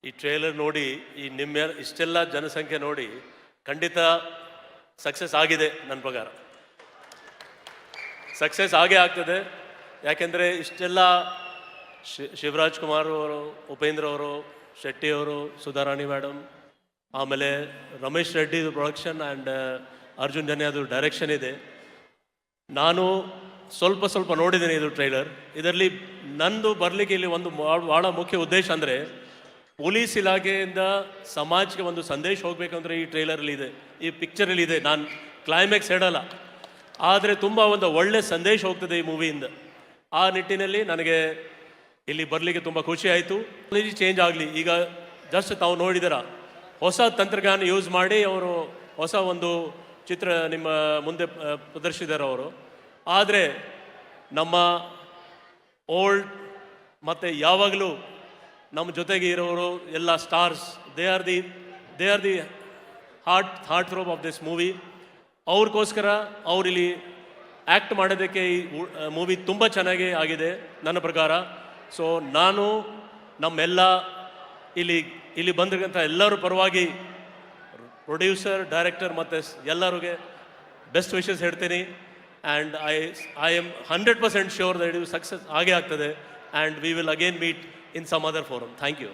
ಈ ಟ್ರೇಲರ್ ನೋಡಿ ಈ ನಿಮ್ಮ ಇಷ್ಟೆಲ್ಲ ಜನಸಂಖ್ಯೆ ನೋಡಿ ಖಂಡಿತ ಸಕ್ಸಸ್ ಆಗಿದೆ. ನನ್ನ ಪ್ರಕಾರ ಸಕ್ಸಸ್ ಆಗೇ ಆಗ್ತದೆ. ಯಾಕೆಂದರೆ ಇಷ್ಟೆಲ್ಲ ಶಿವರಾಜ್ ಕುಮಾರ್ ಅವರು, ಉಪೇಂದ್ರ ಅವರು, ಶೆಟ್ಟಿ ಅವರು, ಸುಧಾರಾಣಿ ಮೇಡಮ್, ಆಮೇಲೆ ರಮೇಶ್ ರೆಡ್ಡಿ ಪ್ರೊಡಕ್ಷನ್ ಆ್ಯಂಡ್ ಅರ್ಜುನ್ ಜನ್ಯಾದು ಡೈರೆಕ್ಷನ್ ಇದೆ. ನಾನು ಸ್ವಲ್ಪ ನೋಡಿದ್ದೀನಿ ಇದು ಟ್ರೈಲರ್. ಇದರಲ್ಲಿ ನಂದು ಬರಲಿಕ್ಕೆ ಇಲ್ಲಿ ಒಂದು ಭಾಳ ಮುಖ್ಯ ಉದ್ದೇಶ ಅಂದರೆ ಪೊಲೀಸ್ ಇಲಾಖೆಯಿಂದ ಸಮಾಜಕ್ಕೆ ಒಂದು ಸಂದೇಶ ಹೋಗಬೇಕಂದ್ರೆ ಈ ಟ್ರೈಲರಲ್ಲಿ ಇದೆ, ಈ ಪಿಕ್ಚರಲ್ಲಿ ಇದೆ. ನಾನು ಕ್ಲೈಮ್ಯಾಕ್ಸ್ ಹೇಳಲ್ಲ, ಆದರೆ ತುಂಬ ಒಂದು ಒಳ್ಳೆ ಸಂದೇಶ ಹೋಗ್ತದೆ ಈ ಮೂವಿಯಿಂದ. ಆ ನಿಟ್ಟಿನಲ್ಲಿ ನನಗೆ ಇಲ್ಲಿ ಬರಲಿಕ್ಕೆ ತುಂಬ ಖುಷಿ ಆಯಿತು. ಟೆಕ್ನಾಲಜಿ ಚೇಂಜ್ ಆಗಲಿ, ಈಗ ಜಸ್ಟ್ ತಾವು ನೋಡಿದಾರ ಹೊಸ ತಂತ್ರಜ್ಞಾನ ಯೂಸ್ ಮಾಡಿ ಅವರು ಹೊಸ ಒಂದು ಚಿತ್ರ ನಿಮ್ಮ ಮುಂದೆ ಪ್ರದರ್ಶಿಸಿದ್ದಾರೆ ಅವರು. ಆದರೆ ನಮ್ಮ ಓಲ್ಡ್ ಮತ್ತು ಯಾವಾಗಲೂ ನಮ್ಮ ಜೊತೆಗೆ ಇರೋರು ಎಲ್ಲ stars, they are the heart throb of this movie. ಅವ್ರಿಗೋಸ್ಕರ ಅವರಿಲ್ಲಿ ಆ್ಯಕ್ಟ್ ಮಾಡೋದಕ್ಕೆ ಈ ಮೂವಿ ತುಂಬ ಚೆನ್ನಾಗಿ ಆಗಿದೆ ನನ್ನ ಪ್ರಕಾರ. ಸೊ ನಾನು ನಮ್ಮೆಲ್ಲ ಇಲ್ಲಿ ಬಂದಿರ್ತಕ್ಕಂಥ ಎಲ್ಲರ ಪರವಾಗಿ ಪ್ರೊಡ್ಯೂಸರ್, ಡೈರೆಕ್ಟರ್ ಮತ್ತು ಎಲ್ಲರಿಗೆ ಬೆಸ್ಟ್ ವಿಶಸ್ ಹೇಳ್ತೀನಿ. And I am 100% sure that ಇದು ಸಕ್ಸಸ್ ಆಗೇ ಆಗ್ತದೆ. And we will again meet in some other forum. Thank you.